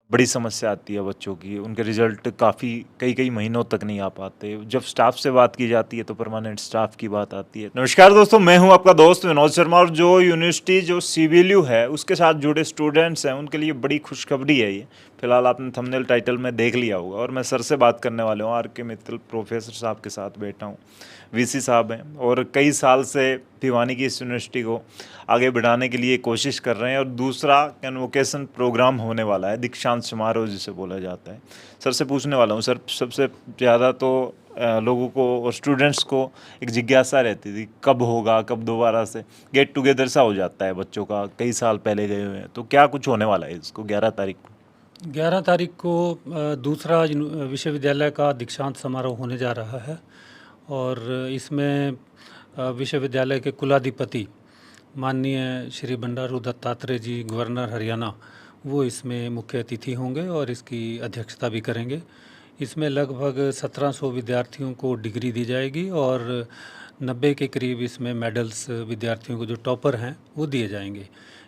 बड़ी समस्या आती है बच्चों की, उनके रिजल्ट काफ़ी कई कई महीनों तक नहीं आ पाते। जब स्टाफ से बात की जाती है तो परमानेंट स्टाफ की बात आती है। नमस्कार दोस्तों, मैं हूं आपका दोस्त विनोद शर्मा, और जो यूनिवर्सिटी जो सीबीएलयू है उसके साथ जुड़े स्टूडेंट्स हैं उनके लिए बड़ी खुशखबरी है ये। फिलहाल आपने थंबनेल टाइटल में देख लिया होगा, और मैं सर से बात करने वाले हूँ। आर के मित्तल प्रोफेसर साहब के साथ बैठा हूँ। वीसी साहब हैं और कई साल से भिवानी की इस यूनिवर्सिटी को आगे बढ़ाने के लिए कोशिश कर रहे हैं। और दूसरा कन्वोकेशन प्रोग्राम होने वाला है, दीक्षांत समारोह जिसे बोला जाता है। सर से पूछने वाला हूँ, सर सबसे ज़्यादा तो लोगों को और स्टूडेंट्स को एक जिज्ञासा रहती थी कब होगा, कब दोबारा से गेट टुगेदर सा हो जाता है बच्चों का, कई साल पहले गए हुए हैं। तो क्या कुछ होने वाला है इसको 11 तारीख को? 11 तारीख को दूसरा विश्वविद्यालय का दीक्षांत समारोह होने जा रहा है। और इसमें विश्वविद्यालय के कुलाधिपति माननीय श्री बंडारू दत्तात्रेय जी, गवर्नर हरियाणा, वो इसमें मुख्य अतिथि होंगे और इसकी अध्यक्षता भी करेंगे। इसमें लगभग 1700 विद्यार्थियों को डिग्री दी जाएगी और 90 के करीब इसमें मेडल्स विद्यार्थियों को, जो टॉपर हैं, वो दिए जाएंगे।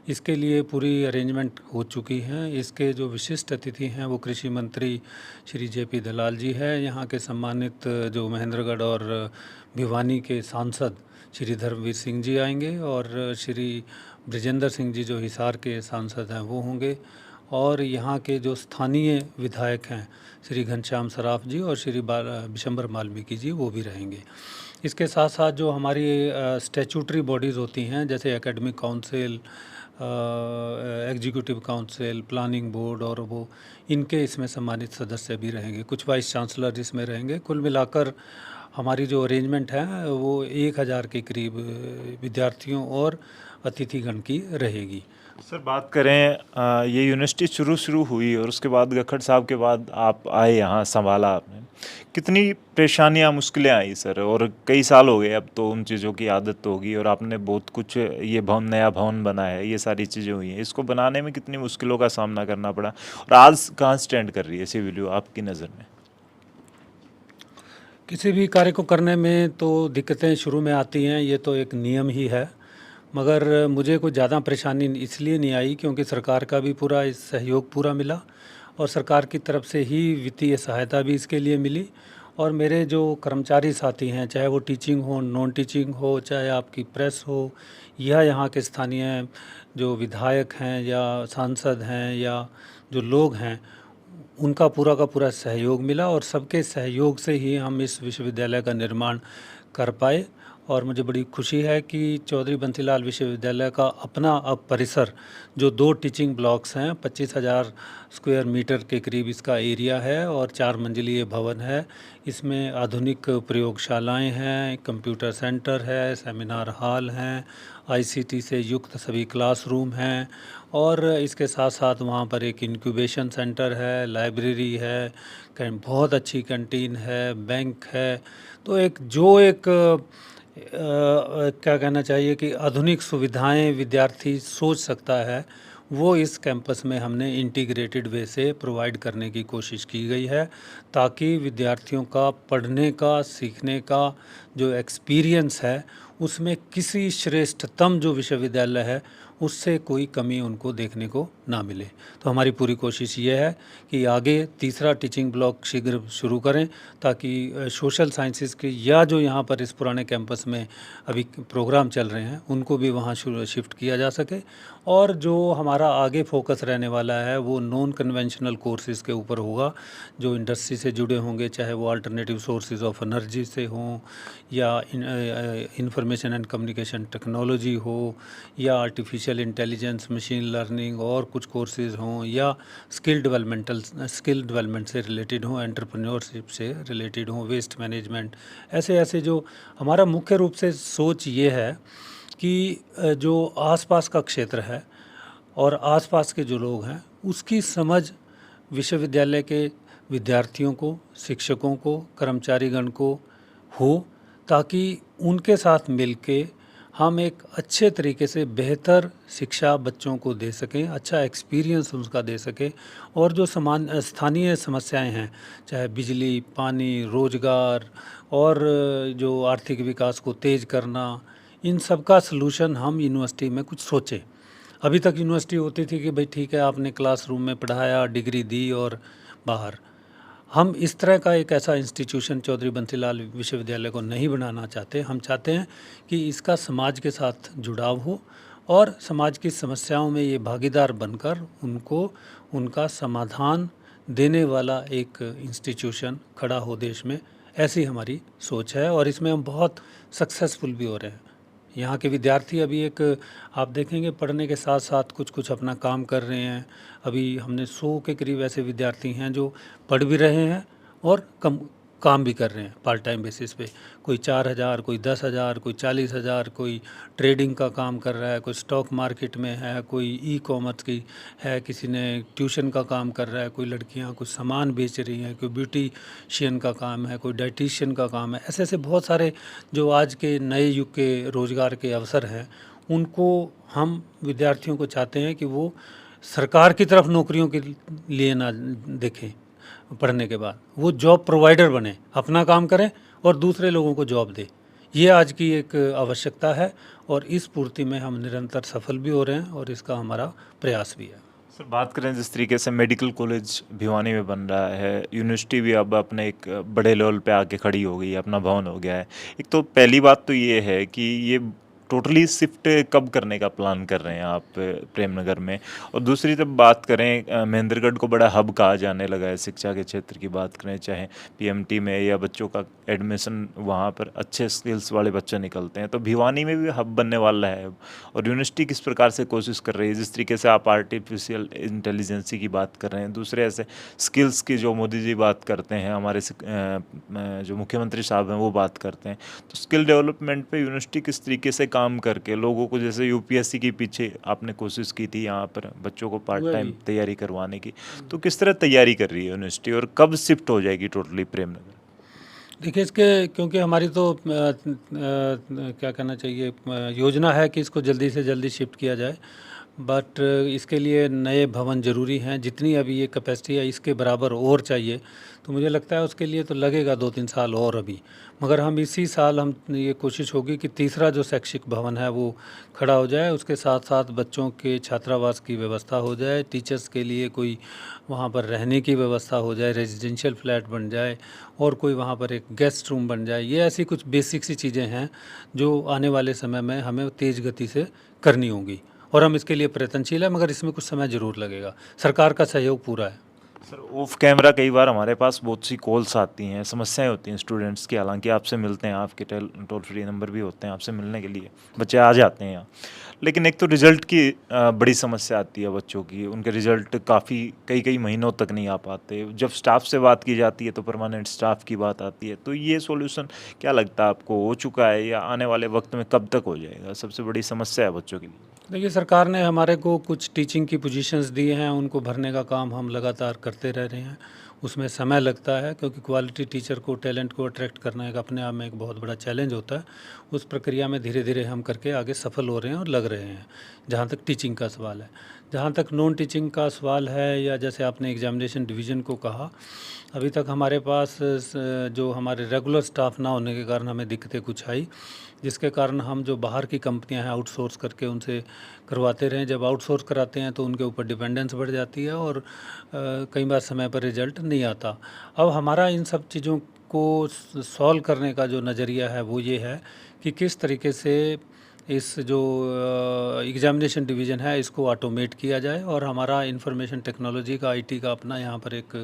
इसके लिए पूरी अरेंजमेंट हो चुकी हैं। इसके जो विशिष्ट अतिथि हैं वो कृषि मंत्री श्री जेपी दलाल जी हैं। यहाँ के सम्मानित जो महेंद्रगढ़ और भिवानी के सांसद श्री धर्मवीर सिंह जी आएंगे, और श्री ब्रजेंद्र सिंह जी जो हिसार के सांसद हैं वो होंगे, और यहाँ के जो स्थानीय विधायक हैं श्री घनश्याम सराफ जी और श्री बिशंबर वाल्मीकि जी, वो भी रहेंगे। इसके साथ साथ जो हमारी स्टैट्यूटरी बॉडीज़ होती हैं, जैसे academic council, executive council, planning board, और वो इनके इसमें सम्मानित सदस्य भी रहेंगे। कुछ वाइस चांसलर इसमें रहेंगे। कुल मिलाकर हमारी जो अरेंजमेंट है वो 1000 के करीब विद्यार्थियों और अतिथिगण की रहेगी। सर बात करें, ये यूनिवर्सिटी शुरू हुई और उसके बाद गखड़ साहब के बाद आप आए, यहाँ संभाला आपने। कितनी परेशानियां, मुश्किलें आई सर? और कई साल हो गए, अब तो उन चीज़ों की आदत तो होगी, और आपने बहुत कुछ, ये भवन, नया भवन बना है, ये सारी चीज़ें हुई हैं। इसको बनाने में कितनी मुश्किलों का सामना करना पड़ा, और आज कहाँ स्टैंड कर रही है सीबीएलयू आपकी नज़र में? किसी भी कार्य को करने में तो दिक्कतें शुरू में आती हैं, ये तो एक नियम ही है। मगर मुझे कोई ज़्यादा परेशानी इसलिए नहीं आई क्योंकि सरकार का भी पूरा इस सहयोग पूरा मिला, और सरकार की तरफ से ही वित्तीय सहायता भी इसके लिए मिली। और मेरे जो कर्मचारी साथी हैं, चाहे वो टीचिंग हो, नॉन टीचिंग हो, चाहे आपकी प्रेस हो, या यहाँ के स्थानीय जो विधायक हैं या सांसद हैं या जो लोग हैं, उनका पूरा का पूरा सहयोग मिला, और सबके सहयोग से ही हम इस विश्वविद्यालय का निर्माण कर पाए। और मुझे बड़ी खुशी है कि चौधरी बंसीलाल विश्वविद्यालय का अपना अब परिसर, जो 2 टीचिंग ब्लॉक्स हैं, 25,000 स्क्वायर मीटर के करीब इसका एरिया है, और 4 मंजिलीय भवन है। इसमें आधुनिक प्रयोगशालाएं हैं, कंप्यूटर सेंटर है, सेमिनार हॉल हैं, आईसीटी से युक्त सभी क्लासरूम हैं, और इसके साथ साथ वहाँ पर एक इंक्यूबेशन सेंटर है, लाइब्रेरी है, बहुत अच्छी कैंटीन है, बैंक है। तो एक क्या कहना चाहिए कि आधुनिक सुविधाएं विद्यार्थी सोच सकता है, वो इस कैंपस में हमने इंटीग्रेटेड वे से प्रोवाइड करने की कोशिश की गई है, ताकि विद्यार्थियों का पढ़ने का, सीखने का जो एक्सपीरियंस है, उसमें किसी श्रेष्ठतम जो विश्वविद्यालय है उससे कोई कमी उनको देखने को ना मिले। तो हमारी पूरी कोशिश ये है कि आगे तीसरा टीचिंग ब्लॉक शीघ्र शुरू करें, ताकि सोशल साइंसेज के या जो यहाँ पर इस पुराने कैंपस में अभी प्रोग्राम चल रहे हैं उनको भी वहाँ शिफ्ट किया जा सके। और जो हमारा आगे फोकस रहने वाला है वो नॉन कन्वेंशनल कोर्सेज़ के ऊपर होगा, जो इंडस्ट्री से जुड़े होंगे, चाहे वो अल्टरनेटिव सोर्सेज ऑफ एनर्जी से हों, या इंफॉर्मेशन एंड कम्युनिकेशन टेक्नोलॉजी हो, या आर्टिफिशियल इंटेलिजेंस, मशीन लर्निंग, और कुछ कोर्सेज़ हों, या स्किल डेवलपमेंट से रिलेटेड हों, एंटरप्रेन्योरशिप से रिलेटेड हों, वेस्ट मैनेजमेंट, ऐसे ऐसे जो हमारा मुख्य रूप से सोच ये है कि जो आसपास का क्षेत्र है और आसपास के जो लोग हैं उसकी समझ विश्वविद्यालय के विद्यार्थियों को, शिक्षकों को, कर्मचारीगण को हो, ताकि उनके साथ मिलके हम एक अच्छे तरीके से बेहतर शिक्षा बच्चों को दे सकें, अच्छा एक्सपीरियंस उसका दे सकें। और जो स्थानीय समस्याएं हैं, चाहे बिजली, पानी, रोजगार, और जो आर्थिक विकास को तेज़ करना, इन सब का सलूशन हम यूनिवर्सिटी में कुछ सोचें। अभी तक यूनिवर्सिटी होती थी कि भाई ठीक है, आपने क्लासरूम में पढ़ाया, डिग्री दी और बाहर। हम इस तरह का एक ऐसा इंस्टीट्यूशन चौधरी बंसीलाल विश्वविद्यालय को नहीं बनाना चाहते। हम चाहते हैं कि इसका समाज के साथ जुड़ाव हो और समाज की समस्याओं में ये भागीदार बनकर उनको उनका समाधान देने वाला एक इंस्टीट्यूशन खड़ा हो देश में। ऐसी हमारी सोच है और इसमें हम बहुत सक्सेसफुल भी हो रहे हैं। यहाँ के विद्यार्थी अभी एक आप देखेंगे पढ़ने के साथ साथ कुछ कुछ अपना काम कर रहे हैं। अभी हमने 100 के करीब ऐसे विद्यार्थी हैं जो पढ़ भी रहे हैं और काम भी कर रहे हैं पार्ट टाइम बेसिस पे। कोई 4,000, कोई 10,000, कोई 40,000, कोई ट्रेडिंग का काम कर रहा है, कोई स्टॉक मार्केट में है, कोई ई कॉमर्स की है, किसी ने ट्यूशन का काम कर रहा है, कोई लड़कियां कुछ सामान बेच रही हैं, कोई ब्यूटिशियन का काम है, कोई डाइटिशियन का काम है। ऐसे ऐसे बहुत सारे जो आज के नए युग के रोज़गार के अवसर हैं, उनको हम विद्यार्थियों को चाहते हैं कि वो सरकार की तरफ नौकरियों के लिए ना देखें। पढ़ने के बाद वो जॉब प्रोवाइडर बने, अपना काम करें और दूसरे लोगों को जॉब दे। ये आज की एक आवश्यकता है और इस पूर्ति में हम निरंतर सफल भी हो रहे हैं और इसका हमारा प्रयास भी है। सर बात करें जिस तरीके से मेडिकल कॉलेज भिवानी में बन रहा है, यूनिवर्सिटी भी अब अपने एक बड़े लेवल पे आके खड़ी हो गई है, अपना भवन हो गया है। एक तो पहली बात तो ये है कि ये टोटली शिफ्ट कब करने का प्लान कर रहे हैं आप प्रेमनगर में? और दूसरी जब बात करें महेंद्रगढ़ को बड़ा हब कहा जाने लगा है शिक्षा के क्षेत्र की बात करें, चाहे पीएमटी में या बच्चों का एडमिशन वहाँ पर अच्छे स्किल्स वाले बच्चे निकलते हैं, तो भिवानी में भी हब बनने वाला है अब। और यूनिवर्सिटी किस प्रकार से कोशिश कर रही है, जिस तरीके से आप आर्टिफिशियल इंटेलिजेंसी की बात कर रहे हैं, दूसरे ऐसे स्किल्स की जो मोदी जी बात करते हैं, हमारे जो मुख्यमंत्री साहब हैं वो बात करते हैं, तो स्किल डेवलपमेंट पे यूनिवर्सिटी किस तरीके से काम करके लोगों को, जैसे यूपीएससी के पीछे आपने कोशिश की थी यहाँ पर बच्चों को पार्ट टाइम तैयारी करवाने की, तो किस तरह तैयारी कर रही है यूनिवर्सिटी और कब शिफ्ट हो जाएगी टोटली प्रेमनगर? देखिए इसके क्योंकि हमारी तो क्या कहना चाहिए, योजना है कि इसको जल्दी से जल्दी शिफ्ट किया जाए। बट इसके लिए नए भवन ज़रूरी हैं। जितनी अभी ये कैपेसिटी है इसके बराबर और चाहिए, तो मुझे लगता है उसके लिए तो लगेगा 2-3 साल और अभी। मगर हम इसी साल हम ये कोशिश होगी कि तीसरा जो शैक्षिक भवन है वो खड़ा हो जाए। उसके साथ साथ बच्चों के छात्रावास की व्यवस्था हो जाए, टीचर्स के लिए कोई वहाँ पर रहने की व्यवस्था हो जाए, रेजिडेंशियल फ्लैट बन जाए और कोई वहाँ पर एक गेस्ट रूम बन जाए। ये ऐसी कुछ बेसिक सी चीज़ें हैं जो आने वाले समय में हमें तेज़ गति से करनी होंगी और हम इसके लिए प्रयत्नशील हैं, मगर इसमें कुछ समय ज़रूर लगेगा। सरकार का सहयोग पूरा है। सर ऑफ कैमरा कई बार हमारे पास बहुत सी कॉल्स आती हैं, समस्याएं होती हैं स्टूडेंट्स की, हालांकि आपसे मिलते हैं, आपके टोल फ्री नंबर भी होते हैं आपसे मिलने के लिए, बच्चे आ जाते हैं यहाँ। लेकिन एक तो रिज़ल्ट की बड़ी समस्या आती है बच्चों की, उनके रिज़ल्ट काफ़ी कई कई महीनों तक नहीं आ पाते। जब स्टाफ से बात की जाती है तो परमानेंट स्टाफ की बात आती है, तो ये सॉल्यूशन क्या लगता है आपको, हो चुका है या आने वाले वक्त में कब तक हो जाएगा? सबसे बड़ी समस्या है बच्चों के लिए। देखिए सरकार ने हमारे को कुछ टीचिंग की पोजीशंस दिए हैं, उनको भरने का काम हम लगातार करते रह रहे हैं। उसमें समय लगता है क्योंकि क्वालिटी टीचर को, टैलेंट को अट्रैक्ट करना एक अपने आप में एक बहुत बड़ा चैलेंज होता है। उस प्रक्रिया में धीरे धीरे हम करके आगे सफल हो रहे हैं और लग रहे हैं, जहाँ तक टीचिंग का सवाल है। जहाँ तक नॉन टीचिंग का सवाल है या जैसे आपने एग्जामिनेशन डिवीज़न को कहा, अभी तक हमारे पास जो हमारे रेगुलर स्टाफ ना होने के कारण हमें दिक्कतें कुछ आई, जिसके कारण हम जो बाहर की कंपनियां हैं आउटसोर्स करके उनसे करवाते रहे। जब आउटसोर्स कराते हैं तो उनके ऊपर डिपेंडेंस बढ़ जाती है और कई बार समय पर रिजल्ट नहीं आता। अब हमारा इन सब चीज़ों को सॉल्व करने का जो नज़रिया है वो ये है कि किस तरीके से इस जो एग्ज़ामिनेशन डिवीज़न है इसको ऑटोमेट किया जाए और हमारा इंफॉर्मेशन टेक्नोलॉजी का, आईटी का अपना यहाँ पर एक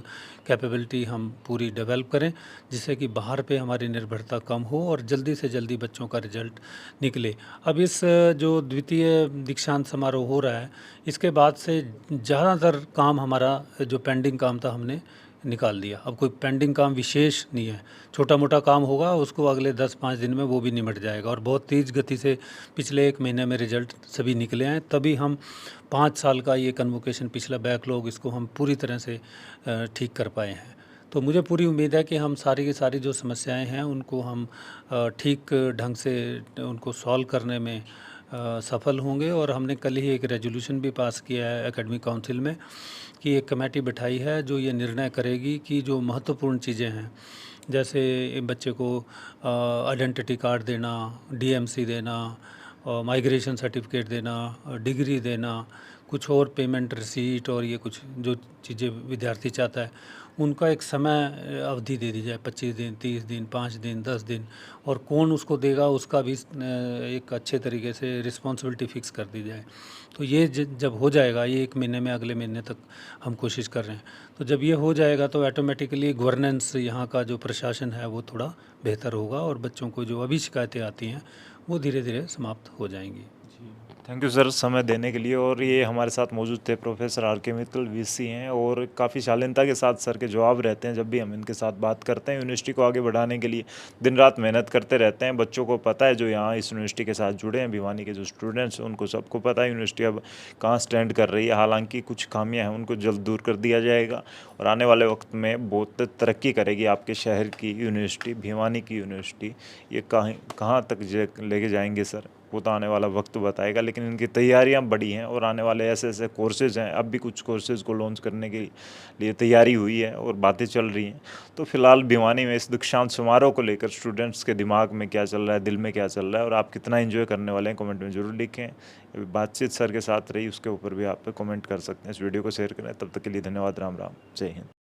कैपेबिलिटी हम पूरी डेवलप करें, जिससे कि बाहर पे हमारी निर्भरता कम हो और जल्दी से जल्दी बच्चों का रिजल्ट निकले। अब इस जो द्वितीय दीक्षांत समारोह हो रहा है, इसके बाद से ज़्यादातर काम हमारा जो पेंडिंग काम था हमने निकाल दिया। अब कोई पेंडिंग काम विशेष नहीं है, छोटा मोटा काम होगा उसको अगले 10-5 दिन में वो भी निमट जाएगा और बहुत तेज़ गति से पिछले 1 महीने में रिजल्ट सभी निकले हैं। तभी हम 5 साल का ये कन्वोकेशन पिछला बैकलॉग इसको हम पूरी तरह से ठीक कर पाए हैं। तो मुझे पूरी उम्मीद है कि हम सारी की सारी जो समस्याएं हैं उनको हम ठीक ढंग से उनको सॉल्व करने में सफल होंगे। और हमने कल ही एक रेजोल्यूशन भी पास किया है एकेडमिक काउंसिल में कि एक कमेटी बिठाई है जो ये निर्णय करेगी कि जो महत्वपूर्ण चीज़ें हैं, जैसे बच्चे को आइडेंटिटी कार्ड देना, डीएमसी देना और माइग्रेशन सर्टिफिकेट देना, डिग्री देना, कुछ और पेमेंट रिसीट और ये कुछ जो चीज़ें विद्यार्थी चाहता है उनका एक समय अवधि दे दी जाए, 25 दिन, 30 दिन, 5 दिन, 10 दिन, और कौन उसको देगा उसका भी एक अच्छे तरीके से रिस्पॉन्सिबिलिटी फिक्स कर दी जाए। तो ये जब हो जाएगा, ये 1 महीने में, अगले महीने तक हम कोशिश कर रहे हैं, तो जब ये हो जाएगा तो ऑटोमेटिकली गवर्नेंस, यहाँ का जो प्रशासन है वो थोड़ा बेहतर होगा और बच्चों को जो अभी शिकायतें आती हैं वो धीरे धीरे समाप्त हो जाएंगी। थैंक यू सर समय देने के लिए। और ये हमारे साथ मौजूद थे प्रोफेसर आर के मित्तल, वीसी हैं, और काफ़ी शालीनता के साथ सर के जवाब रहते हैं जब भी हम इनके साथ बात करते हैं। यूनिवर्सिटी को आगे बढ़ाने के लिए दिन रात मेहनत करते रहते हैं। बच्चों को पता है जो यहाँ इस यूनिवर्सिटी के साथ जुड़े हैं, भिवानी के जो स्टूडेंट्स हैं, उनको सबको पता है यूनिवर्सिटी अब कहाँ स्टैंड कर रही है। हालांकि कुछ खामियाँ हैं उनको जल्द दूर कर दिया जाएगा और आने वाले वक्त में बहुत तरक्की करेगी आपके शहर की यूनिवर्सिटी, भिवानी की यूनिवर्सिटी। ये कहाँ तक लेके जाएंगे सर, वो तो आने वाला वक्त बताएगा। लेकिन इनकी तैयारियां बड़ी हैं और आने वाले ऐसे ऐसे कोर्सेज़ हैं, अब भी कुछ कोर्सेज़ को लॉन्च करने के लिए तैयारी हुई है और बातें चल रही हैं। तो फिलहाल भिवानी में इस दीक्षांत समारोह को लेकर स्टूडेंट्स के दिमाग में क्या चल रहा है, दिल में क्या चल रहा है, और आप कितना एंजॉय करने वाले हैं, कमेंट में ज़रूर लिखें। बातचीत सर के साथ रही, उसके ऊपर भी आप कमेंट कर सकते हैं। इस वीडियो को शेयर करें। तब तक के लिए धन्यवाद। राम राम, जय हिंद।